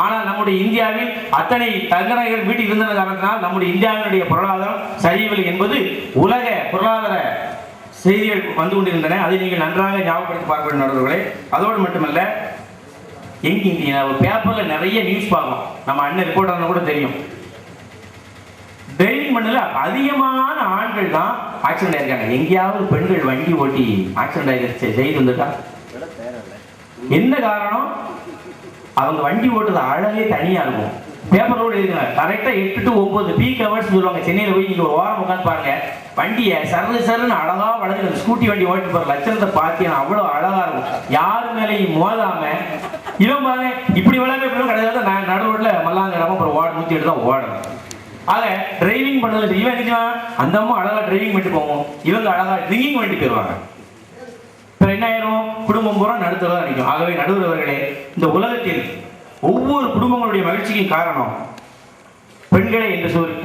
ஆனால் நம்முடைய இந்தியாவில் அத்தனை தங்க நகைகள் வீட்டில் இருந்த காரணத்தினால் நம்முடைய இந்தியாவினுடைய பொருளாதாரம் சரிவில்லை என்பது உலக பொருளாதார செய்திகள் வந்து கொண்டிருந்தன. அதை நீங்கள் நன்றாக ஞாபகப்படுத்தி பார்க்க வேண்டும் நண்பர்களே. அதோடு மட்டுமல்ல, ஒரு பேப்பர்ல நிறைய நியூஸ் பார்க்கணும். நம்ம அண்ணன் ரிப்போர்ட்டர் கூட தெரியும், டிரைவிங் பண்ணல அதிகமான ஆண்கள் தான் ஆக்சிடென்ட் ஆயிருக்காங்க. எங்கேயாவது பெண்கள் வண்டி ஓட்டி ஆக்சிடென்ட் ஆகிருச்சு செய்து வந்துட்டா என்ன காரணம்? அவங்க வண்டி ஓட்டுறது அழகே தனியா இருக்கும். பேப்பர் ரோடு இருக்காங்க கரெக்டா 8 to 9 பீக் ஹவர்ஸ் சொல்லுவாங்க. சென்னையில போய் நீங்க ஒரு வாரம் உட்காந்து பாருங்க, வண்டியை சருன்னு அழகா வளர்ந்து ஸ்கூட்டி வண்டி ஓட்டி போற லட்சணத்தை பார்த்தீங்கன்னா அவ்வளவு அழகா இருக்கும். யாரு மேலேயும் மோதாம இவன் பாருங்க இப்படி வளர்ந்து இப்படி கிடையாது. நான் நடு ரோட்ல மல்லாங்கிறப்ப அப்புறம் 107 தான் ஓடணும். ஆக டிரைவிங் பண்ணது இவன் நினைக்கலாம் அந்த அம்மா அழகா டிரைவிங் பண்ணிட்டு போவோம், இவங்க அழகா ட்ரிங்கிங் பண்ணிட்டு போயிருவாங்க. இப்போ என்ன ஆயிரும்? குடும்பம் பூரா நடுத்தரதான் நிற்கும். ஆகவே நடுவர்களே, இந்த உலகத்தில் ஒவ்வொரு குடும்பங்களுடைய மகிழ்ச்சிக்கும் காரணம் பெண்களே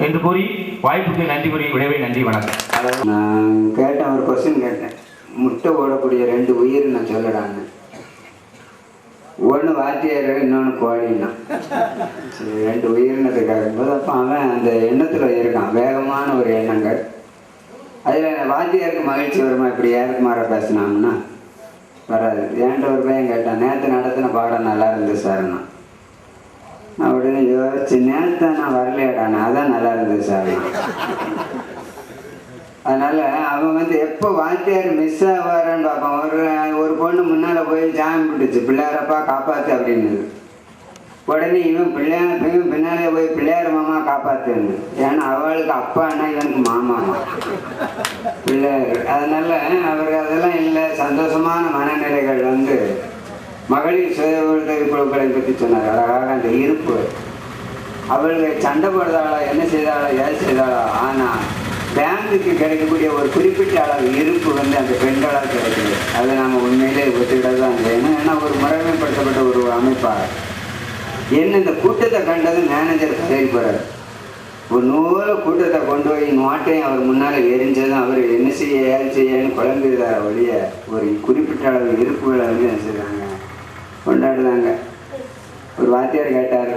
என்று கூறி வாய்ப்புக்கு நன்றி கூறி விடைவை நன்றி வணக்கம். நான் கேட்டேன், ஒரு கொஸ்டின் கேட்டேன், முட்டை ஓடக்கூடிய 2 உயிர் நான் சொல்லடாங்க. ஒன்று வாத்தியார், இன்னொன்று கோழின்னா. சரி, 2 உயிரினத்துக்காக போது அப்போ அவன் அந்த எண்ணத்தில் இருக்கான், வேகமான ஒரு எண்ணங்கள். அதில் வாத்தியாருக்கு மகிழ்ச்சி வருமா? இப்படி யாருக்கு மாற பேசினாங்கன்னா வராது. ஏன்ட்ட ஒரு பையன் கேட்டான், நேற்று நடத்தின பாடம் நல்லா இருந்தது சார்னா. நான் உடனே யோசிச்சு, நேற்று நான் வரலையாடானே, அதான் நல்லா இருந்தது சார்னா. அதனால அவன் வந்து எப்போ வாத்தியார் மிஸ் ஆவாரான்னு பார்ப்பான். ஒரு பொண்ணு முன்னால் போய் ஜாமி பிடிச்சு, பிள்ளையாரப்பா காப்பாற்று அப்படின்னு. உடனே இவன் பின்னாலே போய் பிள்ளையார மாமா காப்பாற்றுன்னு. ஏன்னா அவளுக்கு அப்பான்னா இவனுக்கு மாமாமா பிள்ளையார். அதனால அவருக்கு அதெல்லாம் இல்லை. சந்தோஷமான மனநிலைகள் வந்து மகளிர் சுய உதவி குழுக்களை பற்றி சொன்னார் அழகாக. அந்த இருப்பு, அவர்கள் சண்டை போடுறதாளா, என்ன செய்தாளா, ஏது செய்தாளா, ஆனால் பேங்குக்கு கிடைக்கக்கூடிய ஒரு குறிப்பிட்ட அளவு இருப்பு வந்து அந்த பெண்களால் கிடைக்குது. அதை நம்ம உண்மையிலே ஒத்துக்கிட்டது தான் செய்யணும். ஏன்னா ஒரு முறைமைப்படுத்தப்பட்ட ஒரு அமைப்பாக என்ன இந்த கூட்டத்தை கண்டது மேனேஜர் கதைக்கு போகிறார். ஒரு 100 கூட்டத்தை கொண்டு போய் நோட்டையும் அவர் முன்னால் எரிஞ்சதும் அவர் என்ன செய்ய ஏது செய்யன்னு குழம்பிடுறார். ஒழிய ஒரு குறிப்பிட்ட அளவு இருப்புகளை வந்து என்ன செய்கிறாங்க, கொண்டாடுறாங்க. ஒரு வாத்தியார் கேட்டார்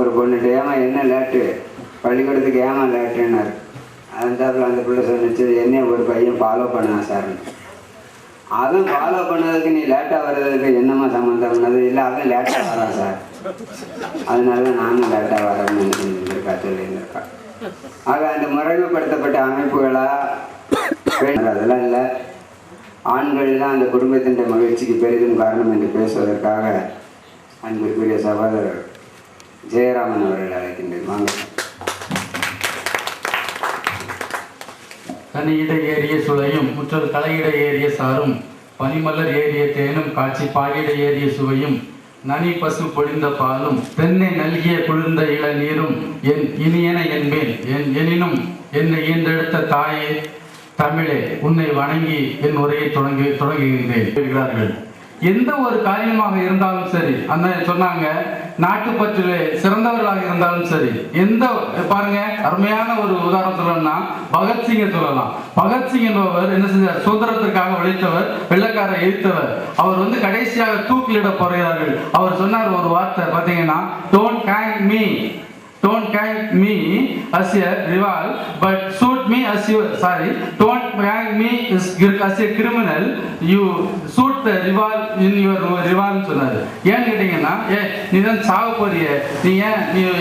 ஒரு பொண்ணுட்டு, ஏமா என்ன லேட்டு, பள்ளிக்கூடத்துக்கு ஏமா லேட்டுன்னார். அந்த பிள்ளை சொன்னிச்சு, என்ன ஒரு பையன் ஃபாலோ பண்ணான் சார். அவன் ஃபாலோ பண்ணதுக்கு நீ லேட்டாக வர்றதுக்கு என்னம்மா சம்மந்தம்னது? இல்லை, அவன் லேட்டாக வரான் சார், அதனால தான் நானும் லேட்டாக வரேன்னு இருந்திருக்கா சொல்லியிருந்திருக்கா. ஆக அந்த முறைமைப்படுத்தப்பட்ட அமைப்புகளா அதெல்லாம் இல்லை. ஆண்கள் தான் அந்த குடும்பத்தின் மகிழ்ச்சிக்கு பெரிதும் காரணம் என்று பேசுவதற்காக அன்பிற்குரிய சகோதரர் ஜெயராமன் அவர்கள் அழைக்கின்றேன். வாங்க. கனியிட ஏறிய சுளையும் முற்றல் கலையிட ஏறிய சாரும் பனிமலர் ஏறிய தேனும் காட்சி பாயிட ஏறிய சுவையும் நனி பசு பொழிந்த பாலும் தென்னை நல்கிய குளிர்ந்த இளநீரும் என் இனியன என்பேன். எனினும் என்னை ஈன்றெடுத்த தாயே தமிழே, உன்னை வணங்கி என் உரையை தொடங்குகின்றேன். எந்த ஒரு காரியமாக இருந்தாலும் சரி, அந்த சொன்னாங்க நாட்டுப்பற்றிலே சிறந்தவர்களாக இருந்தாலும் சரி, எந்த பாருங்க அருமையான ஒரு உதாரணம் சொல்லணும்னா பகத்சிங்கை சொல்லலாம். பகத்சிங் என்பவர் என்ன செஞ்சார்? சுதந்திரத்திற்காக உழைத்தவர், வெள்ளக்கார எதிர்த்தவர். அவர் வந்து கடைசியாக தூக்கிலிட போகிறார்கள். அவர் சொன்னார் ஒரு வார்த்தை பார்த்தீங்கன்னா, don't hang me as a rival, but shoot me as your don't hang me as a criminal, you shoot the rival in your rival சொன்னாரு. ஏன்னு கேட்டீங்கன்னா, நீ தான் சாக போறிய, நீ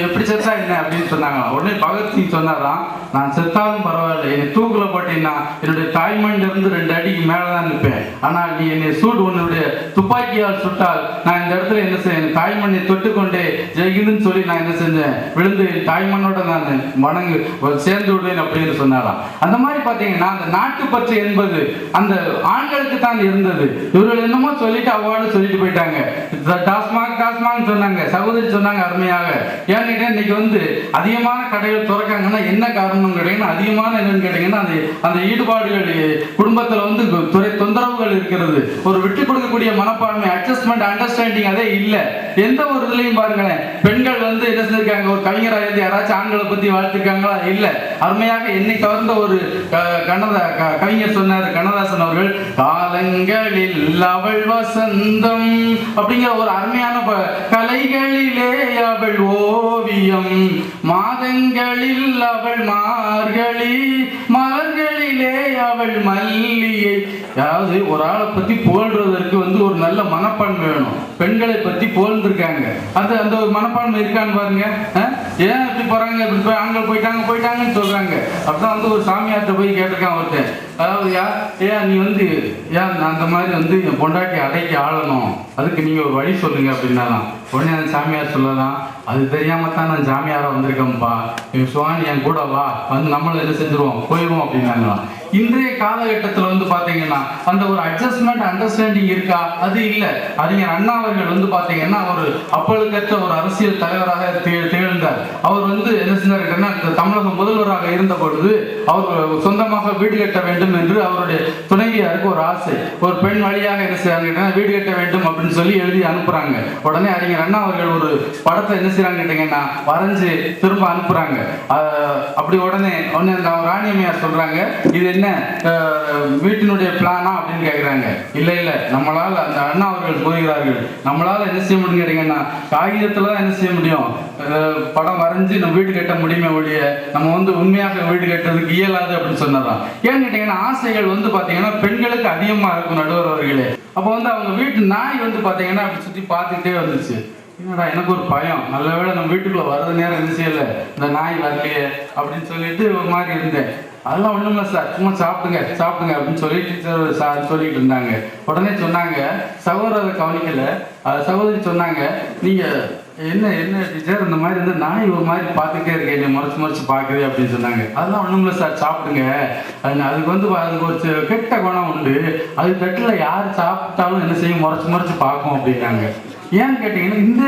எப்படி செத்தா என்ன அப்படின்னு சொன்னாங்க. உடனே பகத்சிங் சொன்னாராம், நான் செத்தாலும் பரவாயில்ல, என்னை தூக்குல போட்டீங்கன்னா என்னுடைய தாய்மண்ணில இருந்து 2 அடிக்கு மேலதான் நிற்பேன். ஆனால் நீ என்னை உன்னுடைய துப்பாக்கியால் சுட்டால் நான் இந்த இடத்துல என்ன செய்ய, தாய்மண்ணை தொட்டுக்கொண்டே ஜெயிக்குதுன்னு சொல்லி நான் என்ன செஞ்சேன், விழுந்து தாய்மண்ணோட நான் வணங்கு சேர்ந்து விடுவேன் அப்படின்னு சொன்னாராம். அந்த மாதிரி பார்த்தீங்கன்னா அந்த நாட்டுப்பற்று என்பது அந்த ஆண்களுக்கு தான் இருந்தது. இவர்கள் என்னமோ சொல்லிட்டு அவ்வாறு சொல்லிட்டு போயிட்டாங்க. டாஸ்மாக் சொன்னாங்க, சகோதரி சொன்னாங்க அருமையாக. ஏன்னு இன்னைக்கு வந்து அதிகமான கடைகள் திறக்காங்கன்னா என்ன காரணம் கேட்டீங்கன்னா, அதிகமான என்னன்னு கேட்டீங்கன்னா அந்த ஈடுபாடுகள் குடும்பத்தில் வந்து தொந்தரவுகள் இருக்கிறது. ஒரு விட்டு கொடுக்கக்கூடிய மனப்பான்மை, அட்ஜஸ்ட்மெண்ட், அண்டர்ஸ்டாண்டிங் அதே இல்லை. எந்த ஒரு இதுலையும் பாருங்களேன், பெண்கள் வந்து என்ன செஞ்சிருக்காங்க, ஒரு கவிஞராக இருந்து யாராச்சும் ஆண்களை பத்தி வாழ்த்திருக்காங்களா? இல்லை. அருமையாக என்னை கவர்ந்த ஒரு கவிஞர் சொன்னார், கண்ணதாசன் அவர்கள், காலங்களில் அவள் வசந்தம் அப்படிங்கிற ஒரு அருமையான கலைகளிலே அவள் ஓவியம், மாதங்களில் அவள் மார்கழி, மலர்களிலே அவள் மல்லிகை. அதாவது ஒரு ஆளை பத்தி புகழ்றதற்கு ஒரு நல்ல மனப்பான்மை வேணும். பெண்களை பத்தி புகழ்ந்துருக்காங்க, அந்த ஒரு மனப்பான்மை இருக்கான்னு பாருங்க. ஏன் இப்படி போறாங்க, இப்படி போய் ஆண்கள் போயிட்டாங்கன்னு சொல்றாங்க. அப்படிதான் ஒரு சாமியார்ட்ட போய் கேட்டிருக்கான் ஒருத்தன். அதாவது ஏன் நீ ஏன் அந்த மாதிரி என் பொண்டாட்டி அடைக்கி ஆளணும், அதுக்கு நீங்க ஒரு வழி சொல்லுங்க அப்படின்னாலாம். உடனே அந்த சாமியார் சொல்லலாம், அது தெரியாம தான் நான் சாமியாரா வந்திருக்கேன்ப்பா, சுவாமி என் கூட வா, நம்மளும் என்ன செஞ்சிருவோம், போயிடுவோம் அப்படின்னாங்களாம். இன்றைய காலகட்டத்தில் பாத்தீங்கன்னா அந்த ஒரு அட்ஜஸ்ட்மெண்ட் அண்டர்ஸ்டாண்டிங் இருக்கா? அது இல்லை. அறிஞர் அண்ணா அவர்கள் பாத்தீங்கன்னா ஒரு அப்பழுக்கற்ற ஒரு அரசியல் தலைவராக திகழ்ந்தார். அவர் என்ன செஞ்சாருன்னா, தமிழக முதல்வராக இருந்த பொழுது அவர் சொந்தமாக வீடு கட்ட வேண்டும் என்று அவருடைய துணைவியாருக்கு ஒரு ஆசை. ஒரு பெண் வழியாக என்ன செய்யறாங்க, வீடு கட்ட வேண்டும் அப்படின்னு சொல்லி எழுதி அனுப்புறாங்க. உடனே அறிஞர் அண்ணா அவர்கள் ஒரு படத்தை என்ன செய்யறாங்க கேட்டீங்கன்னா வரைஞ்சு திரும்ப அனுப்புறாங்க. அப்படி உடனே அந்த ராணியம்மையார் சொல்றாங்க, இது என்ன வீட்டினுடைய பிளானா அப்படின்னு கேட்கிறாங்க. இல்ல இல்ல, நம்மளால அந்த அண்ணா அவர்கள் கூறுகிறார்கள், நம்மளால என்ன செய்ய முடியும் கேட்டீங்கன்னா காகிதத்துல தான் என்ன செய்ய முடியும், படம் வரைஞ்சு நம்ம வீடு கட்ட முடியுமே ஒழிய நம்ம உண்மையாக வீடு கட்டுறதுக்கு இயலாது அப்படின்னு சொன்னதான். ஏன்னு கேட்டீங்கன்னா ஆசைகள் பாத்தீங்கன்னா பெண்களுக்கு அதிகமா இருக்கும் நடுவர் அவர்களே. அப்போ அவங்க வீட்டு நாய் பாத்தீங்கன்னா அப்படி சுத்தி பார்த்துட்டே வந்துச்சு. என்னடா எனக்கு ஒரு பயம், நல்ல வேளை நம்ம வீட்டுக்குள்ள வர்றது நேரம் என்ன செய்யல, இந்த நாய் வரலையே அப்படின்னு சொல்லிட்டு ஒரு மாதிரி இருந்தேன். அதெல்லாம் ஒண்ணும் இல்லை சார், சும்மா சாப்பிடுங்க அப்படின்னு சொல்லி டீச்சர் சார் சொல்லிட்டு இருந்தாங்க. உடனே சொன்னாங்க, சகோதரரை கவனிக்கல, சகோதரி சொன்னாங்க, நீங்க என்ன டீச்சர் இந்த மாதிரி நாய் ஒரு மாதிரி பார்த்துட்டே இருக்கேன், நீ முறைச்சு பார்க்குது அப்படின்னு சொன்னாங்க. அதெல்லாம் ஒண்ணும் இல்லை சார், சாப்பிடுங்க. அதுக்கு அதுக்கு ஒரு கெட்ட குணம் உண்டு, அது தட்டில் யார் சாப்பிட்டாலும் என்ன செய்யும், முறைச்சு பார்க்கும் அப்படின்னாங்க. ஏன்னு கேட்டீங்கன்னா இந்த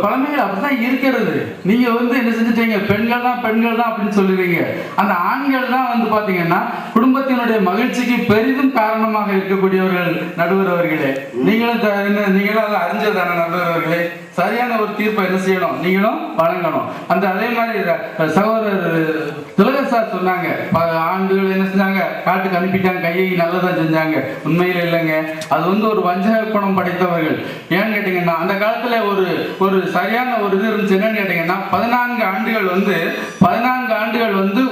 பழமைகள் அப்படிதான் இருக்கிறது. நீங்க என்ன செஞ்சுட்டீங்க, பெண்கள் தான் அப்படின்னு சொல்லுவீங்க. அந்த ஆண்கள் தான் பாத்தீங்கன்னா குடும்பத்தினுடைய மகிழ்ச்சிக்கு பெரிதும் காரணமாக இருக்கக்கூடியவர்கள் நடுவர் அவர்களே. நீங்களும் அறிஞ்சதான நடுவர் அவர்களே. சரியான ஒரு தீர்ப்பை என்ன செய்யணும், நீங்களும் வழங்கணும். அதே மாதிரி சகோதரர் திலகர் சார் சொன்னாங்க, ஆண்டுகள் என்ன செஞ்சாங்க, காட்டுக்கு அனுப்பிட்டாங்க, கையை நல்லதான் செஞ்சாங்க. உண்மையில இல்லைங்க, அது ஒரு வஞ்சக குணம் படைத்தவர்கள். ஏன்னு கேட்டீங்கன்னா அந்த காலத்துல ஒரு சரியான ஒரு இது இருந்துச்சு. என்னன்னு கேட்டீங்கன்னா 14 ஆண்டுகள்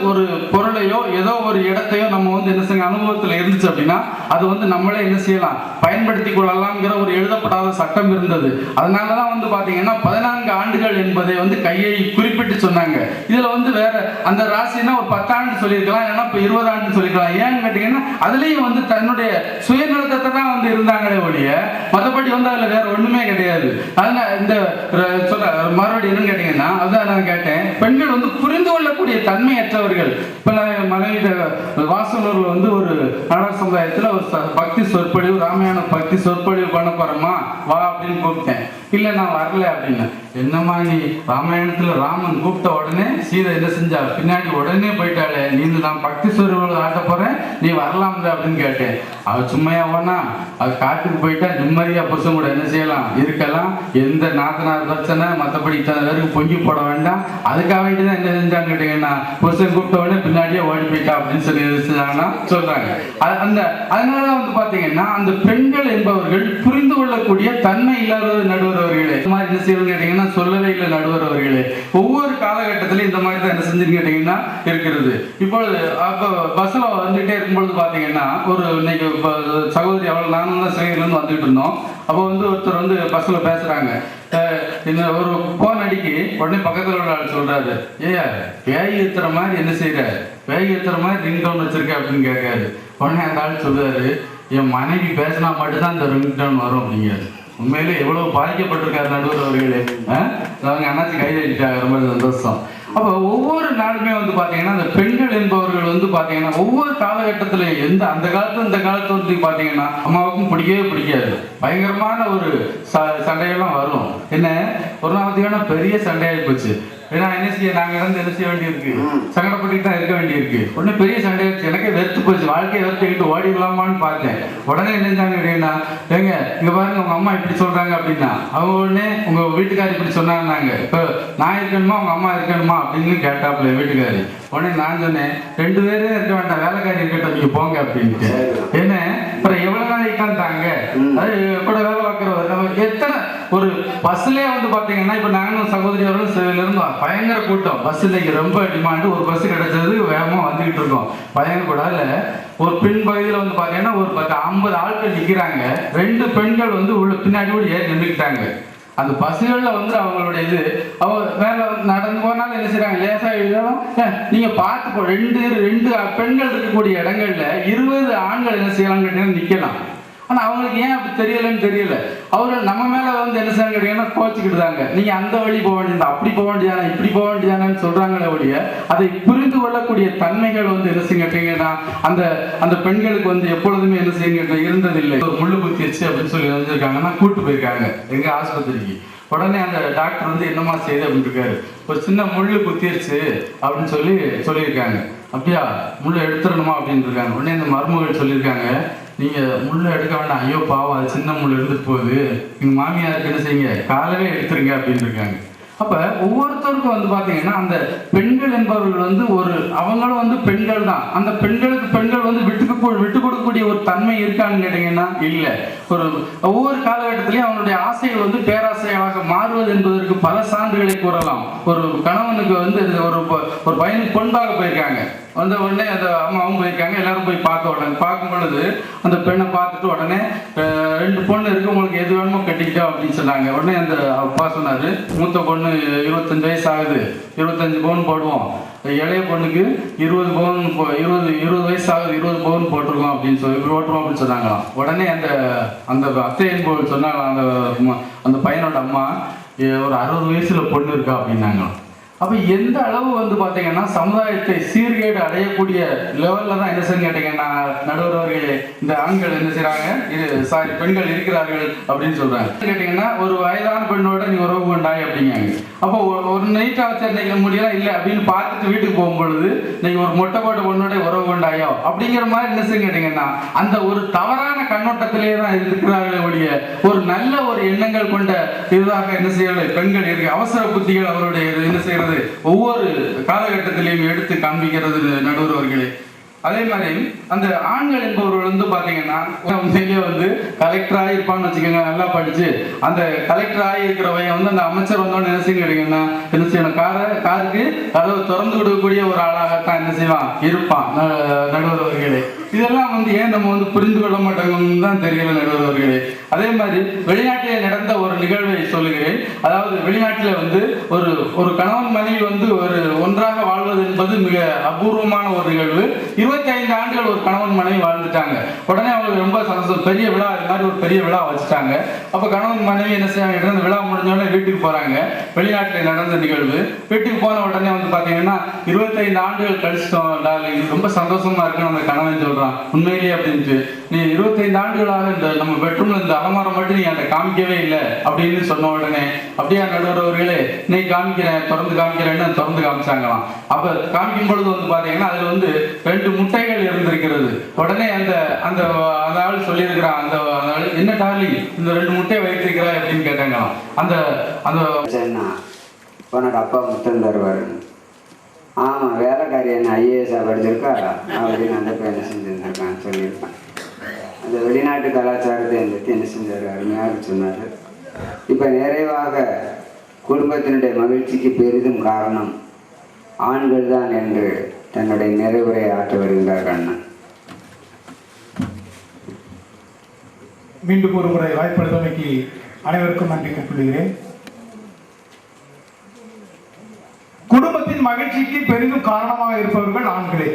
ஒரு பொருளையோ ஏதோ ஒரு இடத்தையோ நம்ம என்ன செய்ய அனுபவத்தில் இருந்துச்சு அப்படின்னா அது நம்மளே என்ன செய்யலாம், பயன்படுத்தி கொள்ளலாம்ங்கிற ஒரு எழுதப்படாத சட்டம் இருந்தது. அதனாலதான் பாத்தீங்கன்னா 14 ஆண்டுகள் என்பதை கையை குறிப்பிட்டு சொன்னாங்க. இதுல வேற அந்த ராசினா ஒரு 10 ஆண்டு சொல்லியிருக்கலாம், ஏன்னா 20 ஆண்டு சொல்லிக்கலாம். ஏன்னு கேட்டீங்கன்னா அதுலயும் தன்னுடைய சுயநலத்தை தான் இருந்தாங்களே ஒழிய மற்றபடி அதுல வேற ஒண்ணுமே கிடையாது. அதனால இந்த மறுபடியும் என்னன்னு கேட்டீங்கன்னா அதான் நான் கேட்டேன், பெண்கள் புரிந்து கொள்ளக்கூடிய தன்மையற்றவர்கள். இப்ப நான் மனைவி வாசனூர்ல ஒரு நாடக சமுதாயத்துல ஒரு பக்தி சொற்பொழிவு, ராமாயண பக்தி சொற்பொழிவு பண்ண போறோமா வா அப்படின்னு கூப்பிட்டேன். இல்ல நான் வரல அப்படின்னு. என்னம்மா நீ ராமாயணத்துல ராமன் கூப்பிட்ட உடனே சீதை என்ன செஞ்சா, பின்னாடி உடனே போயிட்டாளே, நீ நான் பக்தி சொற்பொழிவு ஆட்ட போறேன், நீ வரலாம்ல அப்படின்னு கேட்டேன். அவ சும்மையா போனா, அது காட்டுக்கு போயிட்டா நிம்மதியா புருஷன் கூட என்ன செய்யலாம், இருக்கலாம், எந்த நாத்தனார் பிரச்சனை மற்றபடி இத்தனை பேருக்கு பொங்கி போட வேண்டாம். அதுக்காக வேண்டிதான் என்ன செஞ்சாங்க கேட்டீங்கன்னா புருஷன் கூப்பிட்ட உடனே பின்னாடியே ஓடி போயிட்டா அப்படின்னு சொல்லி சொல்றாங்க. அதனாலதான் பாத்தீங்கன்னா அந்த பெண்கள் என்பவர்கள் புரிந்து கொள்ளக்கூடிய தன்மை இல்லாத நடுவர் அவர்களே. இந்த மாதிரி என்ன செய்யணும் கேட்டீங்கன்னா சொல்லவே இல்லை நடுவர் அவர்களே. ஒவ்வொரு காலகட்டத்திலும் இந்த மாதிரி தான் என்ன செஞ்சுன்னு கேட்டீங்கன்னா இருக்கிறது. இப்பொழுது அப்ப பஸ்ல வந்துட்டே இருக்கும்பொழுது பாத்தீங்கன்னா இன்னைக்கு சகோதரி அவள் நானும் தான் சிறையிலிருந்து வந்துட்டு இருந்தோம். அப்போ ஒருத்தர் பஸ்ல பேசுறாங்க. ஒரு போன் அடிக்கி உடனே பக்கத்துல உள்ள ஆள் சொல்றாரு, ஏயா பேய் ஏத்துற மாதிரி என்ன செய்யற, பேய் ஏத்துற மாதிரி ரிங் டவுன் வச்சிருக்க அப்படின்னு கேட்காரு. உடனே அந்த ஆள் சொல்றாரு, என் மனைவி பேசினா மட்டும்தான் இந்த ரிங் டவுன் வரும் அப்படிங்கிறாரு. உண்மையிலே எவ்வளவு பாதிக்கப்பட்டிருக்காரு நடுவர் அவர்களே. அவங்க அண்ணாச்சி கைதட்டிட்டாங்க, ரொம்ப சந்தோஷம். அப்போ ஒவ்வொரு நாளுமே பாத்தீங்கன்னா அந்த பெண்கள் என்பவர்கள் பாத்தீங்கன்னா ஒவ்வொரு காலகட்டத்துல அந்த காலத்துல இந்த காலத்துல பாத்தீங்கன்னா அம்மாவுக்கும் பிடிக்கவே பிடிக்காது, பயங்கரமான ஒரு சண்டையெல்லாம் வரும். என்ன ஒரு நாள் பாத்தீங்கன்னா பெரிய சண்டையாகி போச்சு. ஏன்னா என்ன செய்ய, நாங்க என்ன செய்ய வேண்டியிருக்கு, சங்கடப்பட்டு தான் இருக்க வேண்டியிருக்கு. உடனே பெரிய சண்டை ஆயிடுச்சு, எனக்கே வெறுத்து போச்சு, வாழ்க்கையை வெறுத்துக்கிட்டு ஓடிடலாமான்னு பார்த்தேன். உடனே என்னஞ்சாங்க அப்படின்னா, ஏங்க இங்க பாருங்க உங்க அம்மா இப்படி சொல்றாங்க அப்படின்னா, அவங்க உடனே உங்க வீட்டுக்காரி இப்படி சொன்னாங்க, இப்போ நான் இருக்கணுமா உங்க அம்மா இருக்கணுமா அப்படின்னு கேட்டாப்புல வீட்டுக்காரி. உடனே நான் சொன்னேன் 2 பேரே இருக்க வேண்டாம், வேலைக்காரி இருக்கட்டும், நீங்க போங்க அப்படின்ட்டு. ஏன்னா அப்புறம் எவ்வளவு நாளைக்கு தாங்க அது கூட வேலை பார்க்குறவர். நம்ம எத்தனை ஒரு பஸ்லேயே வந்து பார்த்தீங்கன்னா இப்போ நானும் சகோதரி அவர்களும் இருந்தோம், பயங்கர கூட்டம். பஸ் இன்னைக்கு ரொம்ப டிமாண்டு. ஒரு பஸ் கிடைச்சது, வேகமாக வந்துகிட்டு இருக்கோம். பயங்கர கூட அதில் ஒரு பின் பகுதியில் வந்து பார்த்தீங்கன்னா ஒரு 50 ஆட்கள் நிற்கிறாங்க. 2 பெண்கள் வந்து உள்ள பின்னாடி கூட ஏறி நின்றுக்கிட்டாங்க. அந்த பஸ்களில் வந்து அவங்களுடைய இது அவங்க மேலே நடந்து போனாலும் என்ன செய்யறாங்க, லேசாக நீங்க பார்த்து 2 பெண்கள் இருக்கக்கூடிய இடங்கள்ல 20 ஆண்கள் என்ன செய்யறாங்க, நிக்கலாம். ஆனா அவங்களுக்கு ஏன் அப்படி தெரியல. அவர்கள் நம்ம மேல வந்து என்ன செய்யறாங்க கேட்டீங்கன்னா கோச்சிக்கிட்டுதாங்க. நீங்க அந்த வழி போக வேண்டியது, அப்படி போக வேண்டியதானே, இப்படி போக வேண்டியதானு சொல்றாங்களே ஒழிய அதை புரிந்து கொள்ளக்கூடிய தன்மைகள் வந்து என்ன செய்ய கேட்டீங்கன்னா அந்த பெண்களுக்கு வந்து எப்பொழுதுமே என்ன செய்ய இருந்ததில்லை. ஒரு முள்ளு குத்திடுச்சு அப்படின்னு சொல்லி நினைச்சிருக்காங்கன்னா கூட்டு போயிருக்காங்க எங்க ஆஸ்பத்திரிக்கு. உடனே அந்த டாக்டர் வந்து என்னமா செய்யுது அப்படின்னு இருக்காரு, ஒரு சின்ன முள்ளு குத்திருச்சு அப்படின்னு சொல்லியிருக்காங்க. அப்படியா, முள்ளு எடுத்துடணுமா அப்படின்னு இருக்காங்க. உடனே அந்த மருமகள் சொல்லியிருக்காங்க, நீங்க முள்ளு எடுக்க வேண்டாம், ஐயோ பாவம் அது சின்ன முள்ளு எடுத்துட்டு போகுது, எங்க மாமியாருக்கு என்ன செய்யுங்க, காலவே எடுத்துருங்க அப்படின்னு இருக்காங்க. அப்ப ஒவ்வொருத்தருக்கும் வந்து பாத்தீங்கன்னா அந்த பெண்கள் என்பவர்கள் வந்து அவங்களும் வந்து பெண்கள் தான். அந்த பெண்களுக்கு பெண்கள் வந்து விட்டு கொடுக்கக்கூடிய ஒரு தன்மை இருக்கான்னு கேட்டீங்கன்னா இல்ல. ஒவ்வொரு காலகட்டத்திலையும் அவங்களுடைய ஆசைகள் வந்து பேராசையாக மாறுவது என்பதற்கு பல சான்றுகளை கூறலாம். ஒரு கணவனுக்கு வந்து ஒரு பையனுக்கு பொன்பாக போயிருக்காங்க. வந்த உடனே அந்த அம்மாவும் போயிருக்காங்க. எல்லாரும் போய் பார்க்கும் பொழுது அந்த பெண்ணை பார்த்துட்டு உடனே 2 பொண்ணு இருக்கு, உங்களுக்கு எது வேணுமோ கட்டிக்கிட்டோம் அப்படின்னு சொன்னாங்க. உடனே அந்த அப்பா சொன்னாரு, மூத்த பொண்ணு 25 வயசு ஆகுது, 25 பவுன் போடுவோம். இளைய பொண்ணுக்கு 20 வயசு ஆகுது, 20 பவுன் போட்டிருக்கோம் அப்படின்னு போட்டுருவோம் அப்படின்னு சொன்னாங்களாம். உடனே அந்த அத்தையன் போல் சொன்னாங்களாம் அந்த பையனோட அம்மா, ஒரு 60 வயசுல பொண்ணு இருக்கா அப்படின்னாங்களாம். அப்ப எந்த அளவு வந்து பாத்தீங்கன்னா சமுதாயத்தை சீர்கேடு அடையக்கூடிய லெவல்ல தான் என்ன செய்ய கேட்டீங்கன்னா நடுவர்களே இந்த ஆண்கள் என்ன செய்யறாங்க, பெண்கள் இருக்கிறார்கள் அப்படின்னு சொல்றாங்க. கேட்டீங்கன்னா ஒரு வயதான பெண்ணோட நீ உறவு கொண்டாய் அப்படிங்காங்க. அப்போ ஒரு நைட்டா வச்சு முடியல இல்ல அப்படின்னு பார்த்துட்டு வீட்டுக்கு போகும்பொழுது நீங்க ஒரு மொட்டை போட்ட பொண்ணோட உறவு கொண்டாயோ அப்படிங்கிற மாதிரி என்ன செய்ய கேட்டீங்கன்னா அந்த ஒரு தவறான கண்ணோட்டத்திலேயே தான் இருக்கிறார்களே ஒழிய ஒரு நல்ல ஒரு எண்ணங்கள் கொண்ட இதுதாக என்ன செய்யறது பெண்கள் இருக்கு. அவசர புத்திகள் அவருடைய என்ன செய்யறது ஒவ்வொரு காலகட்டத்திலையும் எடுத்து காண்பிக்கிறது நடுவர் அவர்களே. அதே மாதிரி அந்த ஆண்கள் என்பவர்கள் வந்து பாத்தீங்கன்னா உண்மையிலேயே வந்து கலெக்டர் ஆகிருப்பான்னு வச்சுக்கோங்க, நல்லா படிச்சு அந்த கலெக்டர் ஆகியிருக்கிறவைய வந்து அந்த அமைச்சர் வந்தோன்னு என்ன செய்ய கேட்டீங்கன்னா என்ன செய்யணும், காருக்கு கதவை திறந்து விடக்கூடிய ஒரு ஆளாகத்தான் என்ன செய்வான் இருப்பான் நடுவர் அவர்களே. இதெல்லாம் வந்து ஏன் நம்ம வந்து புரிந்து கொள்ள மாட்டோம்னு தான் தெரியல நடுவர் அவர்களே. அதே மாதிரி வெளிநாட்டிலே நடந்த ஒரு நிகழ்வை சொல்லுகிறேன். அதாவது வெளிநாட்டில் வந்து ஒரு கணவன் மனைவி வந்து ஒன்றாக வாழ்வது என்பது மிக அபூர்வமான ஒரு நிகழ்வு. 25 ஆண்டுகள் ஒரு கணவன் மனைவி வாழ்ந்துட்டாங்க. உடனே அவங்களுக்கு ரொம்ப சந்தோஷம், பெரிய விழா, இது மாதிரி ஒரு பெரிய விழா வச்சுட்டாங்க. அப்ப கணவன் மனைவி என்ன செய்வாங்க, அந்த விழா முடிஞ்சோடனே வீட்டுக்கு போறாங்க. வெளிநாட்டில் நடந்த நிகழ்வு. வீட்டுக்கு போன உடனே வந்து பாத்தீங்கன்னா 25 ஆண்டுகள் கழிச்சிட்டோம், ரொம்ப சந்தோஷமா இருக்குன்னு அந்த கணவன் சொல்றான். உண்மையிலேயே அப்படின்ட்டு நீ 25 ஆண்டுகளாக இந்த நம்ம பெட்ரூம்ல இந்த அலமாரம் மட்டும் நீ அதை காமிக்கவே இல்லை அப்படின்னு சொன்ன உடனே அப்படியே நடுவர் அவர்களே நீ காமிக்கிறேன், திறந்து காமிக்கிறேன்னு திறந்து காமிச்சாங்களாம். அப்ப காமிக்கும் பொழுது வந்து பாத்தீங்கன்னா அதுல வந்து 2 முட்டைகள் இருந்திருக்கிறது. உடனே அந்த ஆள் சொல்லியிருக்கிறான், அந்த என்ன டார்லிங் இந்த 2 முட்டையை வைத்திருக்கிறா அப்படின்னு கேட்டாங்களாம். அந்த உனக்கு அப்பா முத்தம் தருவாரு. ஆமா, வேலைக்காரி என்ன IAS படிச்சிருக்கா அப்படின்னு அந்த பையன் என்ன செஞ்சிருந்திருக்கான்னு சொல்லியிருக்கான். அந்த வெளிநாட்டு கலாச்சாரத்தை என்ன செஞ்சாரு, அருமையாக சொன்னார். இப்போ நிறைவாக குடும்பத்தினுடைய மகிழ்ச்சிக்கு பெரிதும் காரணம் ஆண்கள் தான் என்று தன்னுடைய நிறைவுரை ஆற்ற வருகின்றார் அண்ணன். மீண்டும் ஒரு முறை வாய்ப்பளித்தமைக்கு அனைவருக்கும் நன்றி கூப்பிடுகிறேன். குடும்பத்தின் மகிழ்ச்சிக்கு பெரிதும் காரணமாக இருப்பவர்கள் ஆண்களே.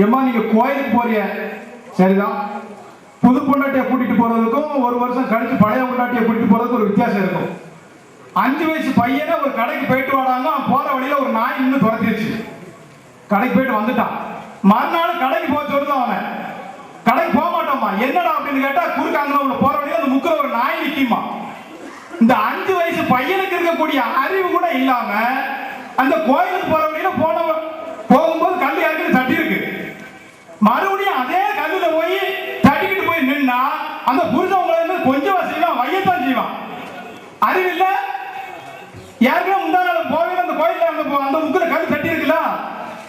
ஏமா நீங்க கோயிலுக்கு போறீங்க, சரிதான், புது பொண்டாட்டியை கூட்டிட்டு போறதுக்கும் 1 வருஷம் கழிச்சு பழைய பொண்டாட்டியை கூட்டிட்டு போறதுக்கு ஒரு வித்தியாசம் இருக்கும். 5 வயசு பையனை ஒரு கடைக்கு போயிட்டு வராங்க, போற வழியில ஒரு நாய் இன்னும் துரத்திடுச்சு. கடைக்கு போயிட்டு வந்துட்டான். மறுநாள் கடைக்கு போக சொல்லுது அவன், கடைக்கு போக மாட்டோமா, என்னடா அப்படின்னு கேட்டா குறுக்காங்க போற வழியில அந்த முக்கிற ஒரு நாய் நிக்குமா. இந்த 5 வயசு பையனுக்கு இருக்கக்கூடிய அறிவு கூட இல்லாம அந்த கோயிலுக்கு போற வழியில போகும்போது கல் யாருக்கு தட்டி இருக்கு, மறுபடியும் அதே கல்லுல போய் தட்டிக்கிட்டு போய் நின்னா அந்த புருஷன் உங்களை கொஞ்சம் வசதியா வையத்தான் செய்வான். அறிவு இல்ல யாருக்குமே முந்தா நாள் போவே அந்த கோயில அந்த அந்த முக்கிற கல் தட்டி இருக்குல்ல,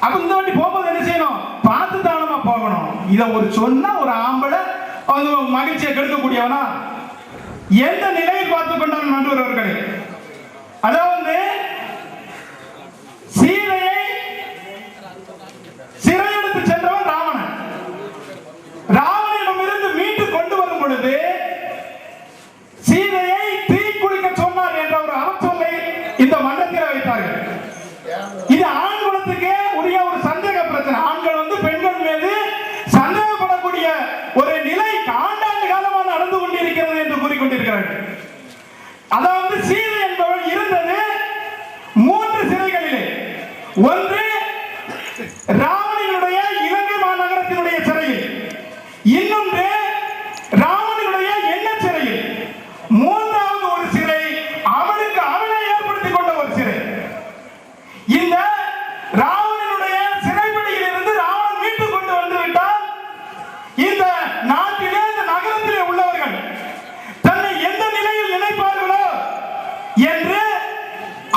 அப்ப இந்த வாட்டி போகும்போது என்ன செய்யணும்? பார்த்து தானமா போகணும். இத ஒரு சொன்னா ஒரு ஆம்பளை அவங்க மகிழ்ச்சியை கெடுக்கக்கூடியவனா? எந்த நிலையில் பார்த்து கொண்டான் நண்பர் அவர்களே? அதாவது சீதையை சிறையெடுத்து சென்றவன் ராவணன். ராவணனிடமிருந்து மீட்டு கொண்டு வரும் பொழுது சீதையை தீக்குளிக்க சொன்னார் என்ற ஒரு அவச்சொல்லை இந்த மன்றத்தில் வைத்தார்கள். இது ஆண் குலத்துக்கே உரிய ஒரு சந்தேக பிரச்சனை. ஆண்கள் பெண்கள் மீது சந்தேகப்படக்கூடிய ஒரு நிலை ஆண்டாண்டு காலமாக நடந்து கொண்டிருக்கிறது என்று கூறிக்கொண்டிருக்கிறார்கள். அதாவது சீதை என்பவள் இருந்தது 3 சிறைகளிலே. ஒன்று ராவணனுடைய இலங்கை மாநகரத்தினுடைய சிறையில், இன்னொன்று ராவணனுடைய எண்ண சிறையில், மூன்றாவது ஒரு சிறை அவனுக்கு அவனை ஏற்படுத்திக் கொண்ட ஒரு சிறை. இந்த ராவணனுடைய சிறைப்பிடியில் இருந்து ராவணன் மீட்டு கொண்டு வந்து விட்டால் இந்த நாட்டிலே இந்த நகரத்திலே உள்ளவர்கள் தன்னை எந்த நிலையில் நினைப்பார்களோ என்று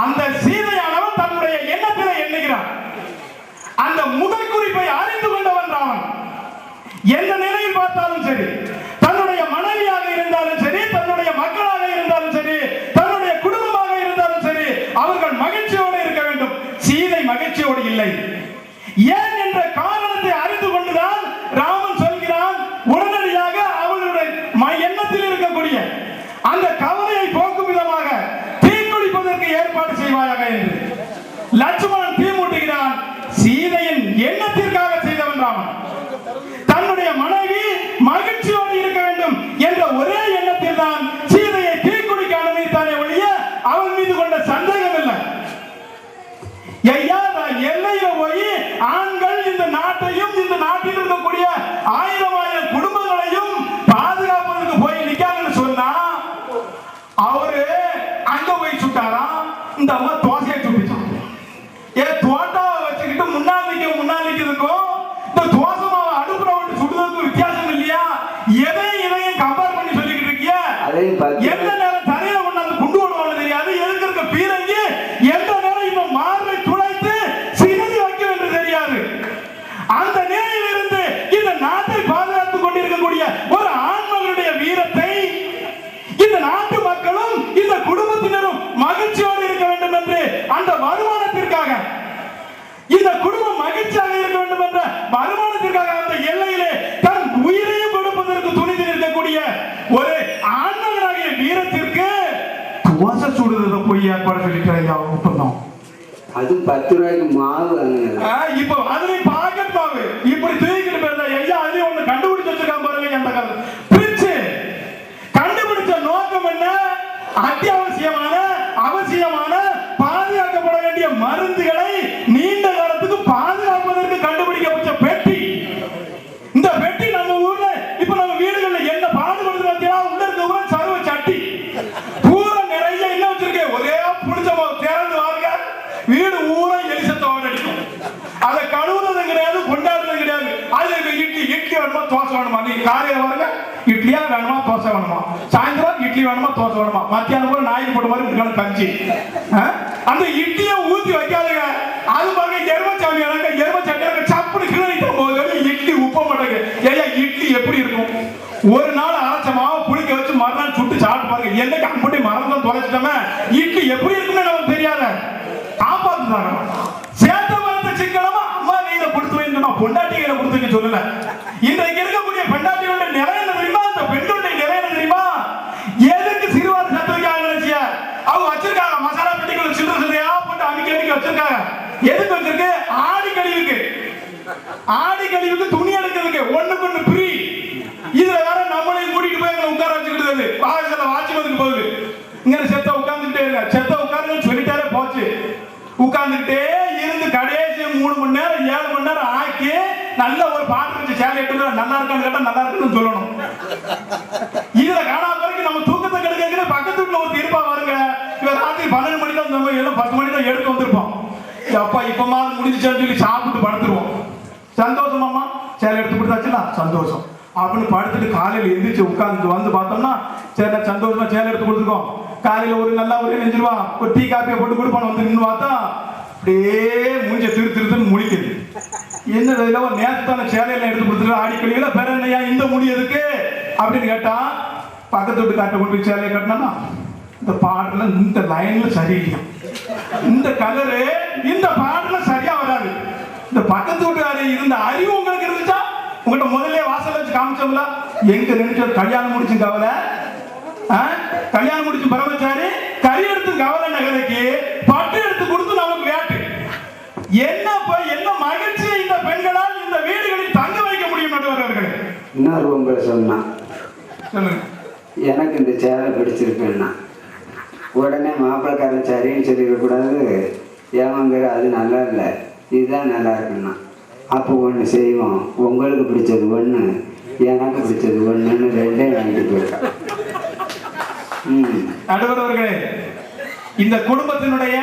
அந்த சீதையானவன் தன்னுடைய எண்ணத்திலே எண்ணுகிறான். அந்த முதல் குறிப்பை அறிந்து கொண்டவன் ராவன். எந்த நிலையில் பார்த்தாலும் சரி, தன்னுடைய மனைவியாக இருந்தாலும் சரி, தன்னுடைய மக்களாக இருந்தாலும் சரி, தன்னுடைய குடும்பமாக இருந்தாலும் சரி, அவர்கள் மகிழ்ச்சியோடு இருக்க வேண்டும். சீதை மகிழ்ச்சியோடு இல்லை. ஏன் என்ற காரணத்தை அறிந்து கொண்டுதான் ராமன் சொல்கிறான், உடனடியாக அவர்களுடைய எண்ணத்தில் இருக்கக்கூடிய அந்த கவலையை போக்கும் விதமாக தீக்குளிப்பதற்கு ஏற்பாடு செய்வாயாக என்று லட்சுமணன் தீமூட்டுகிறான். சீதையின் எண்ணத்திற்காக செய்தவன் ராமன். தன்னுடைய மனைவி மகிழ்ச்சியோடு இருக்க வேண்டும் என்ற ஒரே எண்ணத்தில் தான் சீதையை தீக்குளிக்க அனுமதித்தானே ஒழிய அவன் மீது கொண்ட சந்தேகம் இல்லை. ஐயா, எல்லையில போய் ஆண்கள் இந்த நாட்டையும் இந்த நாட்டில் இருக்கக்கூடிய 1000 குடும்பங்களையும் பாதுகாப்பதற்கு போய் நிக்காங்கன்னு சொன்னா அவரு அங்க போய் சுட்டாராம். இந்த அம்மா தோசையை சுட்டுச்சான். தோட்டாவை வச்சுக்கிட்டு முன்னாள் நிற்கிறதுக்கும் இந்த தோசை மாவை அடுப்புல விட்டு சுடுறதுக்கும் வித்தியாசம் இல்லையா? எதையும் கம்பேர் பண்ணி சொல்லிக்கிட்டு இருக்கியா? எந்த நேரம் தரையில கொண்டாந்து குண்டு விடுவாங்க தெரியாது. எதுக்கு இருக்க பீரங்கி எந்த நேரம் இந்த மார்பை துளைத்து சிறுதி வைக்கும் என்று தெரியாது. அந்த நிலையில் இருந்து இந்த நாட்டை பாதுகாத்துக் கொண்டிருக்கக்கூடிய ஒரு ஆண்மகனுடைய வீரத்தை இந்த நாட்டு மக்களும் இந்த குடும்பத்தினரும் மகிழ்ச்சியோடு இருக்க வேண்டும் என்று அந்த வருமானத்திற்காக, இந்த குடும்பம் மகிழ்ச்சியாக இருக்க வேண்டும் என்ற வருமானத்திற்காக அந்த எல்லையிலே தன் உயிரையும் கொடுப்பதற்கு துணிந்து இருக்கக்கூடிய ஒரு ஆண்மகனாகிய வீரத்திற்கு தோசை சுடுறத போய் ஏற்பாடு சொல்லிட்டு ஒப்பந்தம். அது 10 ரூபாய்க்கு மாவு. இப்ப அதுலயும் பாக்கெட் மாவு இப்படி தூக்கிட்டு போயிருந்தா ஐயா, அதுலயும் ஒண்ணு கண்டுபிடிச்சு வச்சிருக்கான் பாருங்க. அந்த காலம் பிரிச்சு கண்டுபிடிச்ச நோக்கம் என்ன? அத்தியாவசியமான அவசியமான பாதுகாக்கப்பட வேண்டிய மருந்துகளை நீண்ட காலத்துக்கு பாதுகாப்பதற்கு கண்டுபிடிக்கப்பட்ட பெட்டி. இந்த பெட்டி நம்ம ஊர்ல இப்ப நம்ம வீடுகள்ல என்ன பாடுபடுது பார்த்தீங்களா? உள்ள இருக்க சர்வ சட்டி பூரா நிறைய என்ன வச்சிருக்கு? ஒரே புடிச்ச திறந்து வாருங்க, வீடு ஊரா எலிசத்தோட அடிக்கும். அதை கழுவுறது கிடையாது, கொண்டாடுறது கிடையாது. அது இட்லி வேணுமா தோசை வேணுமா? நீ காலையில வாருங்க, இட்லியா வேணுமா தோசை வேணுமா? சாயந்தரம் இட்லி வேணுமா தோசை வேணுமா? மத்தியானம் கூட நாய்க்கு போட்ட மாதிரி இருக்கான கஞ்சி. அந்த இட்லியை ஊத்தி வைக்காதுங்க. அது பாருங்க எருமச்சாமி எருமச்சாமி சப்புனு கிளறிட்டு போகுது. இட்லி உப்ப மாட்டேங்க. ஏயா இட்லி எப்படி இருக்கும்? ஒரு நாள் அரைச்ச மாவை புளிக்க வச்சு மறுநாள் சுட்டு சாப்பிட்டு பாருங்க. என்னைக்கு அம்பட்டி மறந்தும் தொலைச்சிட்டோமே இட்லி எப்படி இருக்குன்னு நமக்கு தெரியாத காப்பாத்துதாங்க. சேர்த்த வளர்த்த சிக்கனமா அம்மா நீங்க கொடுத்து வைக்கணுமா, பொண்டாட்டிகளை கொடுத்து வைக்க சொல்லல. இன்றைக்கு இருக்கக்கூடிய பெண்டாட்டியோட நிலை என்ன தெரியுமா? அந்த பெண்களுடைய நிலை என்ன தெரியுமா? எதுக்கு சிறுவார் சேர்த்து வைக்காங்க நினைச்சியா? அவங்க வச்சிருக்காங்க மசாலா பெட்டிகள் சில்லற சில்லையா போட்டு அடிக்கடி வச்சிருக்காங்க. எதுக்கு வச்சிருக்கு? ஆடி கழிவுக்கு துணி எடுக்கிறதுக்கு ஒண்ணுக்கு ஒண்ணு ஃப்ரீ. இதுல வேற நம்மளையும் கூட்டிட்டு போய் எங்களை உட்கார வச்சுக்கிட்டு வாசல்ல வாட்ச்மேனுக்கு போகுது. இங்க செத்த உட்கார்ந்துட்டே இருங்க, செத்த உட்கார்ந்து சொல்லிட்டாலே போச்சு. உட்கார்ந்துட்டே இருந்து கடைசி 3 மணி நேரம் 7 மணி நேரம் ஆக்கி நல்ல ஒரு பாட்டு வச்சு சேலை எடுத்து நல்லா இருக்கான்னு கேட்டா நல்லா இருக்குன்னு சொல்லணும். இதுல காணாத வரைக்கும் நம்ம தூக்கத்தை கெடுக்க பக்கத்து வீட்டுல ஒரு இருப்பா வருங்க. இவன் ராத்திரி 12 மணி தான் வந்தோம், 10 மணி தான் எடுத்து வந்திருப்போம். அப்பா இப்பமா முடிஞ்சுச்சான்னு சொல்லி சாப்பிட்டு படுத்துருவோம். சந்தோஷமாமா சேலை எடுத்து கொடுத்தாச்சுல சந்தோஷம் அப்படின்னு படுத்துட்டு காலையில எந்திரிச்சு உட்கார்ந்து வந்து பார்த்தோம்னா சரி சந்தோஷமா சேலை எடுத்து கொடுத்துருக்கோம். காலையில ஒரு நல்லா ஒரு 5 ரூபா ஒரு டீ காப்பியை போட்டு கொடுப்பான்னு வந்து நின்று பார்த்தா அப்படியே மூஞ்ச திருத்துன்னு முடிக்குது. என்ன நேரத்தான சேலையில எடுத்து கொடுத்துட்டு ஆடிக்கொள்ளிகளா பெற என்னையா இந்த முடி எதுக்கு அப்படின்னு கேட்டா, பக்கத்து வீட்டு காட்ட கொண்டு போய் சேலையை கட்டினா இந்த பாட்டுல இந்த லைன்ல சரியில்லை, இந்த கலரு இந்த பாட்டுல சரியா வராது. இந்த பக்கத்து வீட்டுக்காரி இருந்த அறிவு உங்களுக்கு இருந்துச்சா? உங்கள்கிட்ட முதல்ல வாசல் வச்சு காமிச்சோம்ல, எங்க நினைச்ச கல்யாணம் முடிச்சு கவலை, கல்யாணம் முடிச்சு பிரம்மச்சாரி கறி எடுத்து கவலை நகரைக்கு பட்டு எடுத்து கொடுத்து நமக்கு வேட்டு. என்ன மகிழ்ச்சி இந்த பெண்களால் இந்த வீடுகளில் தங்க வைக்க முடியும் நடுவர்கள். இன்னொரு உங்களை சொன்னா சொல்லுங்க. எனக்கு இந்த சேலை பிடிச்சிருக்குன்னா உடனே மாப்பிள்ளைக்காரன் சரின்னு சொல்லிடக்கூடாது. ஏமாங்கிற அது நல்லா இல்லை, இதுதான் நல்லா இருக்குன்னா அப்போ ஒன்று செய்வோம். உங்களுக்கு பிடிச்சது ஒன்று, எனக்கு பிடிச்சது ஒன்றுன்னு ரெண்டே வாங்கிட்டு போயிருக்கான். நடுவர் அவர்களே, இந்த குடும்பத்தினுடைய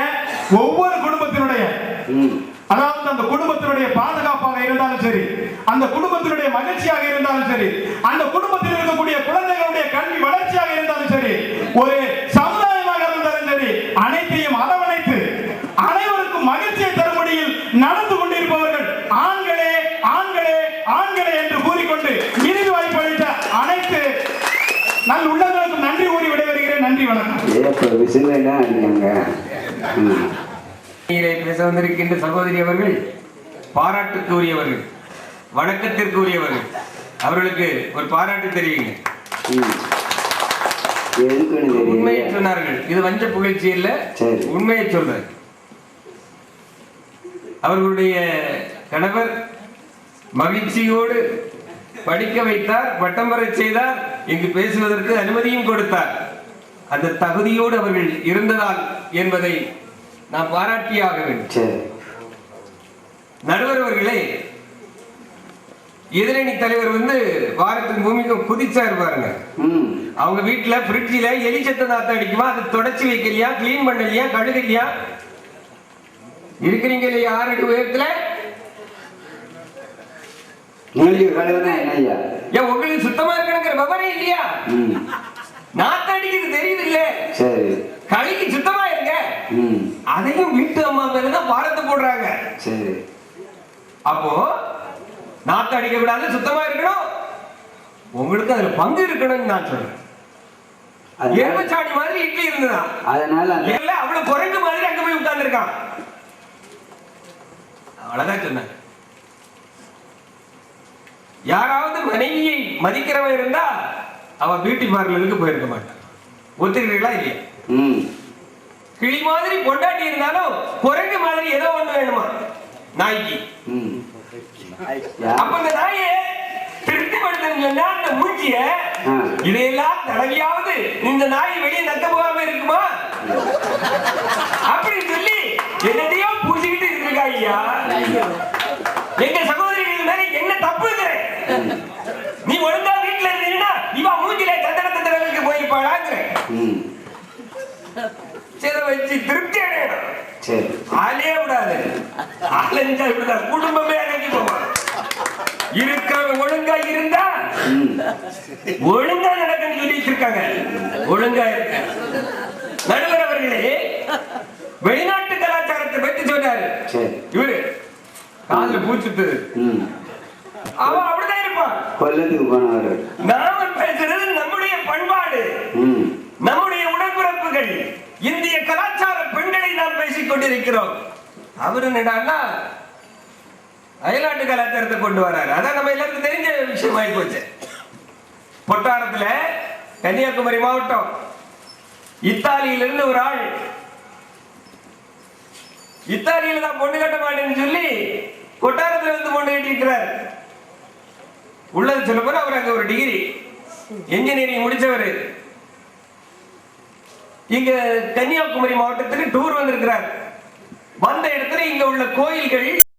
ஒவ்வொரு குடும்பத்தினுடைய அதாவது அந்த குடும்பத்தினுடைய பாதுகாப்பாக இருந்தாலும் சரி, அந்த குடும்பத்தினுடைய மகிழ்ச்சியாக இருந்தாலும் சரி, அந்த குடும்பத்தில் இருக்கக்கூடிய குழந்தைகளுடைய கல்வி வளர்ச்சியாக இருந்தாலும் சரி, ஒரு சமுதாயமாக இருந்தாலும் சரி, அனைத்தையும் அரவணைத்து அனைவருக்கும் மகிழ்ச்சியை தரும்படியில் நடந்து கொண்டிருப்பவர்கள் ஆண்களே ஆண்களே ஆண்களே என்று கூறிக்கொண்டு இறுதி வாய்ப்பு அளித்த அனைத்து நல் உள்ளங்களுக்கும் நன்றி கூறி விடைபெறுகிறேன். நன்றி, வணக்கம். பேச வந்திருக்கின்ற சகோதரி அவர்கள் பாராட்டுக்கு உரியவர்கள், வணக்கத்திற்கு உரியவர்கள். அவர்களுக்கு ஒரு பாராட்டு தெரியுங்க. உண்மையை சொன்னார்கள். இது வஞ்ச புகழ்ச்சி இல்ல, உண்மையை சொல்றார். அவர்களுடைய கணவர் மகிழ்ச்சியோடு படிக்க வைத்தார், பட்டம் பெற செய்தார், இங்கு பேசுவதற்கு அனுமதியும் கொடுத்தார். அந்த தகுதியோடு அவர்கள் இருந்ததால் என்பதை நாம் பாராட்டியாக வேண்டும். நடுவர் அவர்களே, எதிரணி தலைவர் வாரத்துக்கு பூமிக்கு குதிச்சாரு பாருங்க. அவங்க வீட்டுல பிரிட்ஜில எலிச்சத்த நாத்த அடிக்குமா, அதை தொடச்சி வைக்கலையா, கிளீன் பண்ணலையா, கழுகலையா? இருக்கிறீங்க இல்லையா 6 அடி உயரத்துல? உங்களுக்கு சுத்தமா இருக்கணுங்கிற விவரம் இல்லையா? நாத்த அடிக்கிறது தெரியுது இல்ல, கழுகி சுத்தமா இருங்க. அதையும் வீட்டு அம்மா மேலதான் பாரத்தை போடுறாங்க. அப்போ நாத்த அடிக்க விடாது, சுத்தமா இருக்கணும். உங்களுக்கு அதுல பங்கு இருக்கணும்னு நான் சொல்றேன். எருமச்சாணி மாதிரி இட்லி இருந்ததா, அதனால அவ்வளவு குறைந்த மாதிரி அங்க போய் உட்கார்ந்து இருக்கான். அவ்வளவுதான் சொன்ன. யாராவது மனைவியை மதிக்கிறவன் இருந்தா அவன் பியூட்டி பார்லருக்கு போயிருக்க மாட்டான். ஒத்துக்கிறீங்களா இல்லையா? கிளி மாதிரி பொண்டாட்டி இருந்தாலும் குறைந்த மாதிரி ஏதோ ஒண்ணு வேணுமா நாய்க்கு. அப்ப இந்த நாயை திருப்திப்படுத்தணும் சொன்னா அந்த மூச்சிய இதையெல்லாம் தடவியாவது இந்த நாய் வெளியே நக்க போகாம இருக்குமா அப்படின்னு சொல்லி என்னத்தையோ பூசிக்கிட்டு இருக்கா. ஐயா, எங்க சகோதரிகள் மேல என்ன தப்புங்கிற? நீ ஒழுங்கா வீட்டுல இருந்தீங்கன்னா இவா மூஞ்சில தந்தனத்துக்கு போயிருப்பாளாங்கிற. சரி, வச்சு திருப்தி அடையணும். ஆளே விடாது, ஆலஞ்சா விடாது, குடும்பமே அடங்கி போவான். இருக்கிறவங்க ஒழுங்கா இருந்தா ஒழுங்கா நடக்குன்னு சொல்லிட்டு இருக்காங்க. ஒழுங்கா இருக்க. நடுவர் அவர்களே, வெளிநாட்டு கலாச்சாரத்தை பற்றி சொன்னாரு. இவரு காதுல பூச்சுட்டு அவன் அப்படிதான் இருப்பான். கொல்லத்துக்கு போனவர். நாம பேசுறது நம்முடைய பண்பாடு, நம்முடைய உடன்பிறப்புகள், இந்திய கலாச்சார பெண்களை நாம் பேசிக் கொண்டிருக்கிறோம். அவரு என்னடான்னா அயல்நாட்டு கலாச்சாரத்தை கொண்டு வராரு. அதான் நம்ம எல்லாருக்கும் தெரிஞ்ச விஷயம் ஆகி போச்சு. பொட்டாரத்துல கன்னியாகுமரி மாவட்டம், இத்தாலியிலிருந்து ஒரு ஆள் இத்தாலியில தான் பொண்ணு கட்ட மாட்டேன்னு சொல்லி கொட்டாரத்துல இருந்து பொண்ணு கட்டிருக்கிறார். உள்ளது சொல்ல போனா அவர் அங்க ஒரு டிகிரி இன்ஜினியரிங் முடிச்சவர். இங்க கன்னியாகுமரி மாவட்டத்துக்கு டூர் வந்திருக்கிறார். வந்த இடத்துல இங்க உள்ள கோயில்கள்